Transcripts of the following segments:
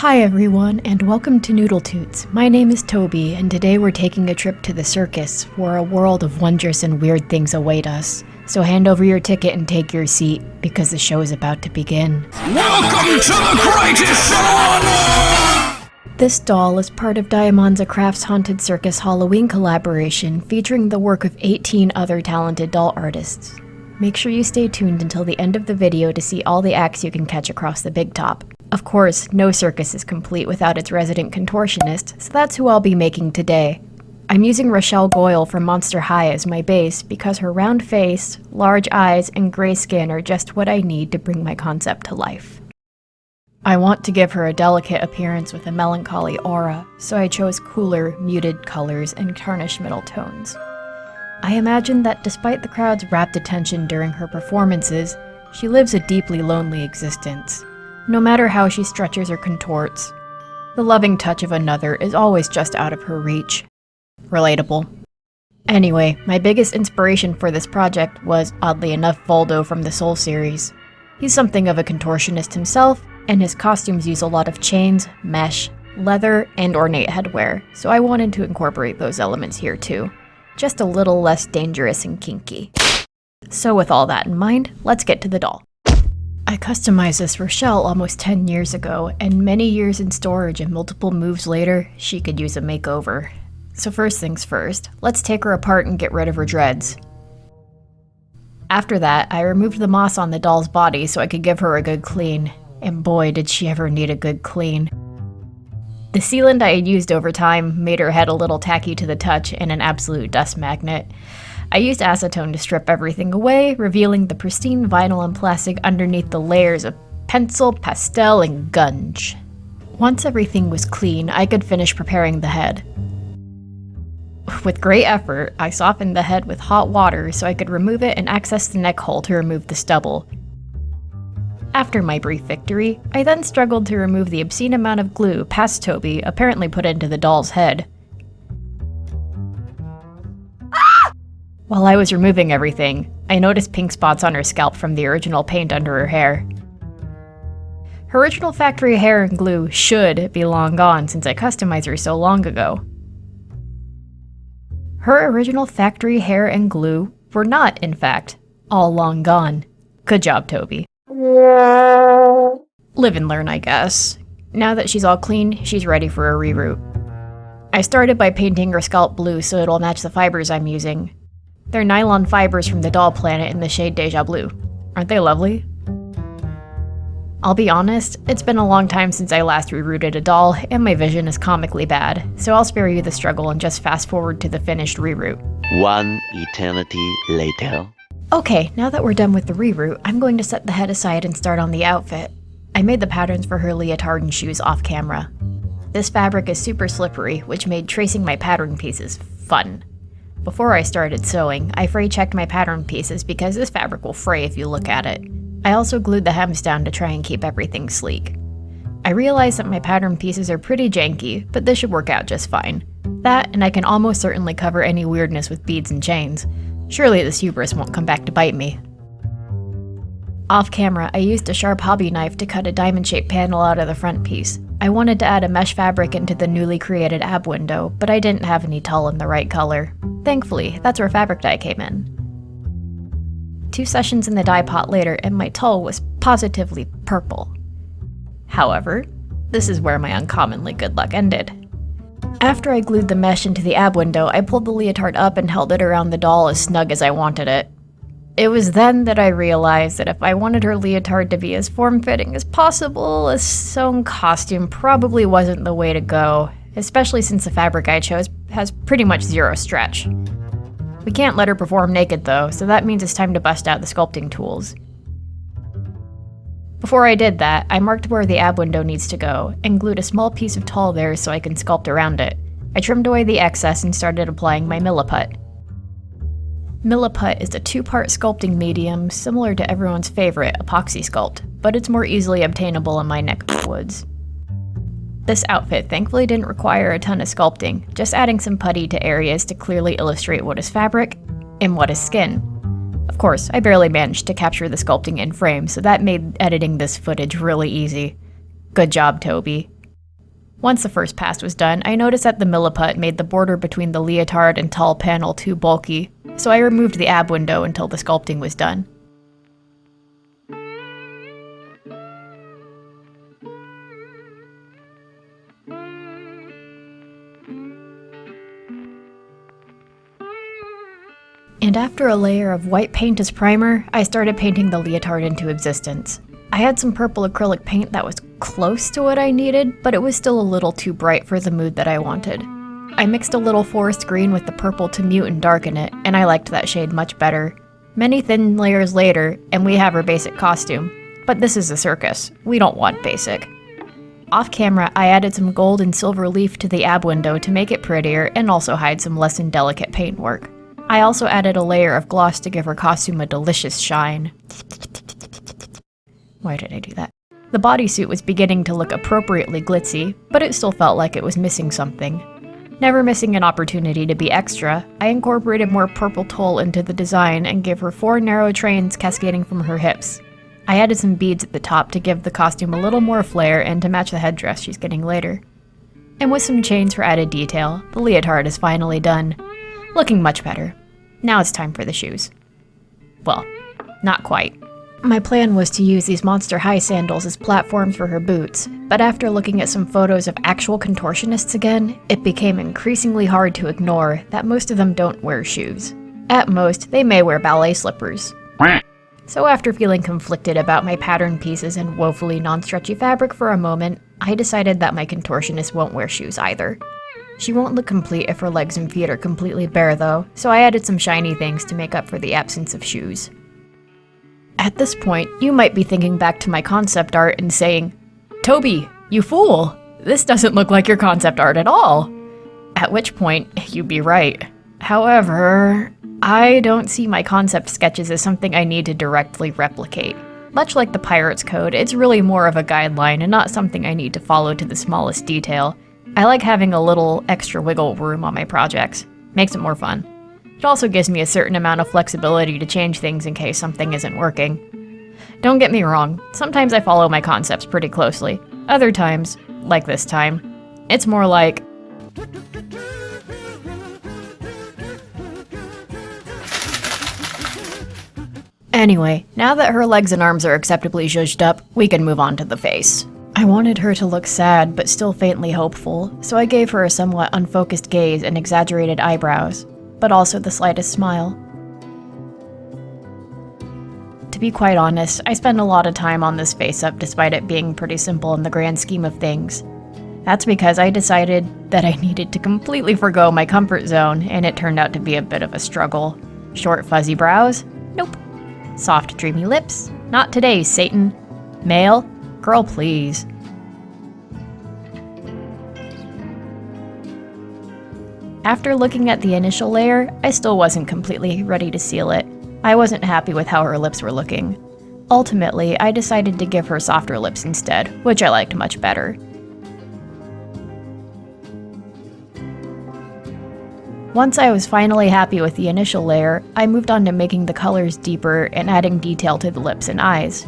Hi everyone, and welcome to Noodle Toots. My name is Toby, and today we're taking a trip to the circus, where a world of wondrous and weird things await us. So hand over your ticket and take your seat, because the show is about to begin. Welcome to the greatest show on earth! This doll is part of Diamonza Craft's Haunted Circus Halloween collaboration, featuring the work of 18 other talented doll artists. Make sure you stay tuned until the end of the video to see all the acts you can catch across the big top. Of course, no circus is complete without its resident contortionist, so that's who I'll be making today. I'm using Rochelle Goyle from Monster High as my base because her round face, large eyes, and gray skin are just what I need to bring my concept to life. I want to give her a delicate appearance with a melancholy aura, so I chose cooler, muted colors and tarnished middle tones. I imagine that despite the crowd's rapt attention during her performances, she lives a deeply lonely existence. No matter how she stretches or contorts, the loving touch of another is always just out of her reach. Relatable. Anyway, my biggest inspiration for this project was, oddly enough, Voldo from the Soul series. He's something of a contortionist himself, and his costumes use a lot of chains, mesh, leather, and ornate headwear, so I wanted to incorporate those elements here too. Just a little less dangerous and kinky. So with all that in mind, let's get to the doll. I customized this Rochelle almost 10 years ago, and many years in storage and multiple moves later, she could use a makeover. So first things first, let's take her apart and get rid of her dreads. After that, I removed the moss on the doll's body so I could give her a good clean, and boy did she ever need a good clean. The sealant I had used over time made her head a little tacky to the touch and an absolute dust magnet. I used acetone to strip everything away, revealing the pristine vinyl and plastic underneath the layers of pencil, pastel, and gunge. Once everything was clean, I could finish preparing the head. With great effort, I softened the head with hot water so I could remove it and access the neck hole to remove the stubble. After my brief victory, I then struggled to remove the obscene amount of glue past Toby apparently put into the doll's head. While I was removing everything, I noticed pink spots on her scalp from the original paint under her hair. Her original factory hair and glue should be long gone since I customized her so long ago. Her original factory hair and glue were not, in fact, all long gone. Good job, Toby. Live and learn, I guess. Now that she's all clean, she's ready for a reroute. I started by painting her scalp blue so it'll match the fibers I'm using. They're nylon fibers from the doll planet in the shade Deja Blue. Aren't they lovely? I'll be honest, it's been a long time since I last rerouted a doll, and my vision is comically bad, so I'll spare you the struggle and just fast forward to the finished reroute. One eternity later. Okay, now that we're done with the reroute, I'm going to set the head aside and start on the outfit. I made the patterns for her leotard and shoes off camera. This fabric is super slippery, which made tracing my pattern pieces fun. Before I started sewing, I fray checked my pattern pieces because this fabric will fray if you look at it. I also glued the hems down to try and keep everything sleek. I realized that my pattern pieces are pretty janky, but this should work out just fine. That, and I can almost certainly cover any weirdness with beads and chains. Surely this hubris won't come back to bite me. Off camera, I used a sharp hobby knife to cut a diamond-shaped panel out of the front piece. I wanted to add a mesh fabric into the newly created ab window, but I didn't have any tulle in the right color. Thankfully, that's where fabric dye came in. 2 sessions in the dye pot later, and my tulle was positively purple. However, this is where my uncommonly good luck ended. After I glued the mesh into the ab window, I pulled the leotard up and held it around the doll as snug as I wanted it. It was then that I realized that if I wanted her leotard to be as form-fitting as possible, a sewn costume probably wasn't the way to go, especially since the fabric I chose has pretty much zero stretch. We can't let her perform naked though, so that means it's time to bust out the sculpting tools. Before I did that, I marked where the ab window needs to go, and glued a small piece of tulle there so I can sculpt around it. I trimmed away the excess and started applying my Milliput. Milliput is a 2-part sculpting medium similar to everyone's favorite epoxy sculpt, but it's more easily obtainable in my neck of the woods. This outfit thankfully didn't require a ton of sculpting, just adding some putty to areas to clearly illustrate what is fabric and what is skin. Of course, I barely managed to capture the sculpting in frame, so that made editing this footage really easy. Good job, Toby. Once the first pass was done, I noticed that the milliput made the border between the leotard and tall panel too bulky, so I removed the ab window until the sculpting was done. And after a layer of white paint as primer, I started painting the leotard into existence. I had some purple acrylic paint that was close to what I needed, but it was still a little too bright for the mood that I wanted. I mixed a little forest green with the purple to mute and darken it, and I liked that shade much better. Many thin layers later, and we have her basic costume. But this is a circus. We don't want basic. Off camera, I added some gold and silver leaf to the ab window to make it prettier and also hide some less than delicate paintwork. I also added a layer of gloss to give her costume a delicious shine. Why did I do that? The bodysuit was beginning to look appropriately glitzy, but it still felt like it was missing something. Never missing an opportunity to be extra, I incorporated more purple tulle into the design and gave her 4 narrow trains cascading from her hips. I added some beads at the top to give the costume a little more flair and to match the headdress she's getting later. And with some chains for added detail, the leotard is finally done. Looking much better. Now it's time for the shoes. Well, not quite. My plan was to use these monster high sandals as platforms for her boots, but after looking at some photos of actual contortionists again, it became increasingly hard to ignore that most of them don't wear shoes. At most, they may wear ballet slippers. So after feeling conflicted about my pattern pieces and woefully non-stretchy fabric for a moment, I decided that my contortionist won't wear shoes either. She won't look complete if her legs and feet are completely bare though, so I added some shiny things to make up for the absence of shoes. At this point, you might be thinking back to my concept art and saying, "Toby, you fool! This doesn't look like your concept art at all!" At which point, you'd be right. However, I don't see my concept sketches as something I need to directly replicate. Much like the Pirate's Code, it's really more of a guideline and not something I need to follow to the smallest detail. I like having a little extra wiggle room on my projects. Makes it more fun. It also gives me a certain amount of flexibility to change things in case something isn't working. Don't get me wrong, sometimes I follow my concepts pretty closely. Other times, like this time, it's more like... Anyway, now that her legs and arms are acceptably zhuzhed up, we can move on to the face. I wanted her to look sad, but still faintly hopeful, so I gave her a somewhat unfocused gaze and exaggerated eyebrows, but also the slightest smile. To be quite honest, I spend a lot of time on this face-up despite it being pretty simple in the grand scheme of things. That's because I decided that I needed to completely forgo my comfort zone, and it turned out to be a bit of a struggle. Short fuzzy brows? Nope. Soft dreamy lips? Not today, Satan. Male? Girl, please. After looking at the initial layer, I still wasn't completely ready to seal it. I wasn't happy with how her lips were looking. Ultimately, I decided to give her softer lips instead, which I liked much better. Once I was finally happy with the initial layer, I moved on to making the colors deeper and adding detail to the lips and eyes.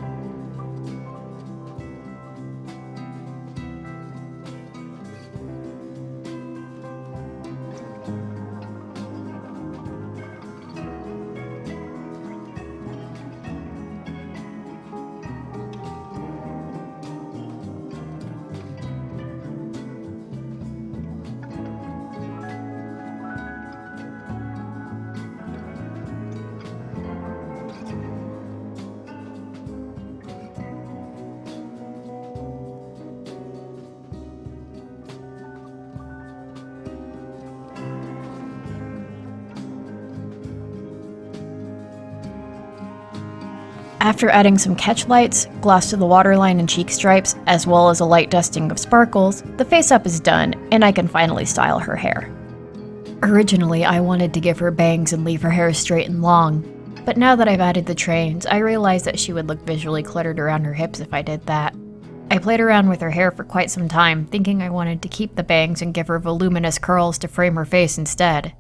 After adding some catch lights, gloss to the waterline and cheek stripes, as well as a light dusting of sparkles, the face-up is done, and I can finally style her hair. Originally, I wanted to give her bangs and leave her hair straight and long, but now that I've added the trains, I realized that she would look visually cluttered around her hips if I did that. I played around with her hair for quite some time, thinking I wanted to keep the bangs and give her voluminous curls to frame her face instead.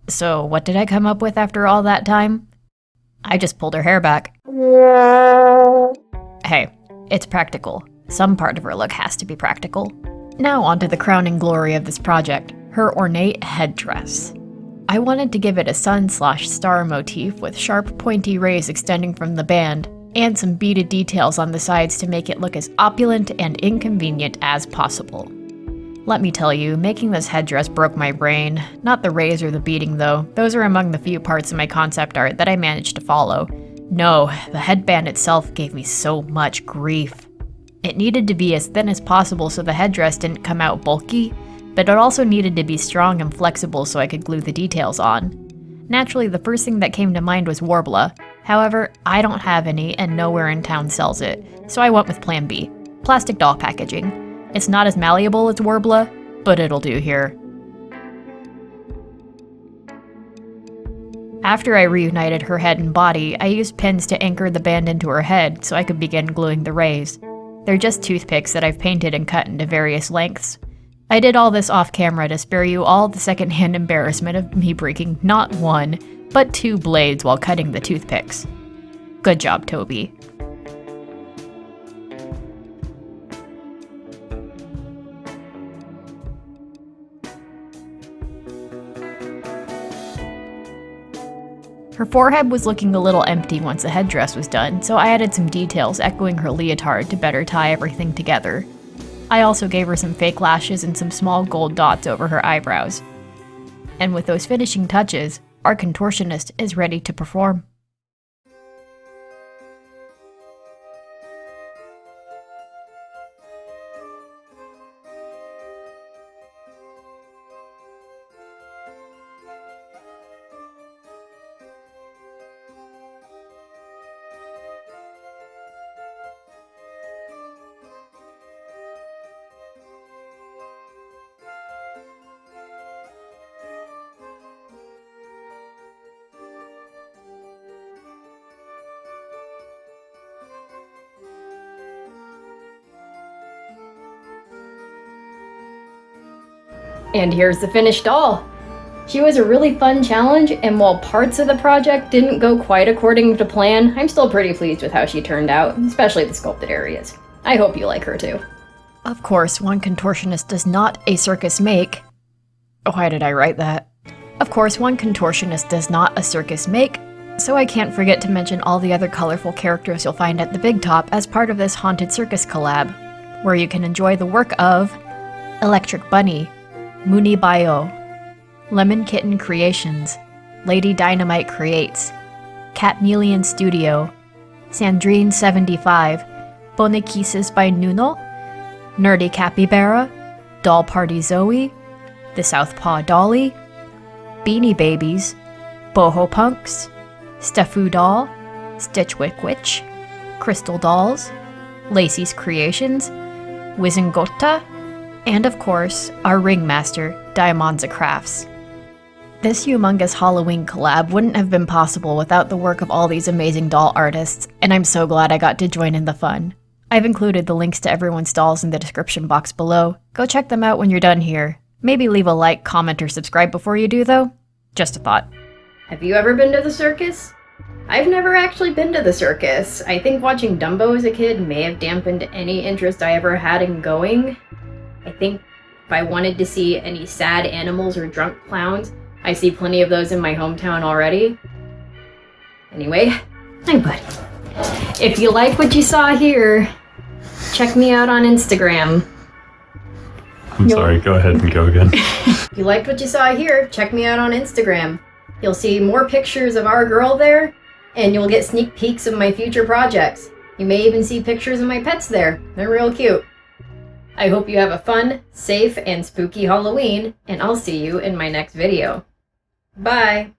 So what did I come up with after all that time? I just pulled her hair back. Hey, it's practical. Some part of her look has to be practical. Now onto the crowning glory of this project, her ornate headdress. I wanted to give it a sun/star motif with sharp pointy rays extending from the band, and some beaded details on the sides to make it look as opulent and inconvenient as possible. Let me tell you, making this headdress broke my brain. Not the rays or the beading though, those are among the few parts of my concept art that I managed to follow. No, the headband itself gave me so much grief. It needed to be as thin as possible so the headdress didn't come out bulky, but it also needed to be strong and flexible so I could glue the details on. Naturally, the first thing that came to mind was Warbler. However, I don't have any and nowhere in town sells it, so I went with Plan B, plastic doll packaging. It's not as malleable as Warbler, but it'll do here. After I reunited her head and body, I used pins to anchor the band into her head so I could begin gluing the rays. They're just toothpicks that I've painted and cut into various lengths. I did all this off camera to spare you all the secondhand embarrassment of me breaking not one, but 2 blades while cutting the toothpicks. Good job, Toby. Her forehead was looking a little empty once the headdress was done, so I added some details echoing her leotard to better tie everything together. I also gave her some fake lashes and some small gold dots over her eyebrows. And with those finishing touches, our contortionist is ready to perform. And here's the finished doll. She was a really fun challenge, and while parts of the project didn't go quite according to plan, I'm still pretty pleased with how she turned out, especially the sculpted areas. I hope you like her too. Of course, one contortionist does not a circus make. Why did I write that? Of course, one contortionist does not a circus make, so I can't forget to mention all the other colorful characters you'll find at the Big Top as part of this Haunted Circus collab, where you can enjoy the work of Electric Bunny, Muni Bayo, Lemon Kitten Creations, Lady Dynamite Creates, Catmelian Studio, Sandrine 75, Bonequises by Nuno, Nerdy Capybara, Doll Party Zoe, The Southpaw Dolly, Beanie Babies, Boho Punks, Steffu Doll, Stitchwick Witch, Crystal Dolls, Lacey's Creations, Wizengotta, and of course, our ringmaster, Diamonza Crafts. This humongous Halloween collab wouldn't have been possible without the work of all these amazing doll artists, and I'm so glad I got to join in the fun. I've included the links to everyone's dolls in the description box below. Go check them out when you're done here. Maybe leave a like, comment, or subscribe before you do though. Just a thought. Have you ever been to the circus? I've never actually been to the circus. I think watching Dumbo as a kid may have dampened any interest I ever had in going. I think if I wanted to see any sad animals or drunk clowns, I see plenty of those in my hometown already. Anyway, hi buddy. If you like what you saw here, check me out on Instagram. I'm sorry, go ahead and go again. If you liked what you saw here, check me out on Instagram. You'll see more pictures of our girl there, and you'll get sneak peeks of my future projects. You may even see pictures of my pets there. They're real cute. I hope you have a fun, safe, and spooky Halloween, and I'll see you in my next video. Bye!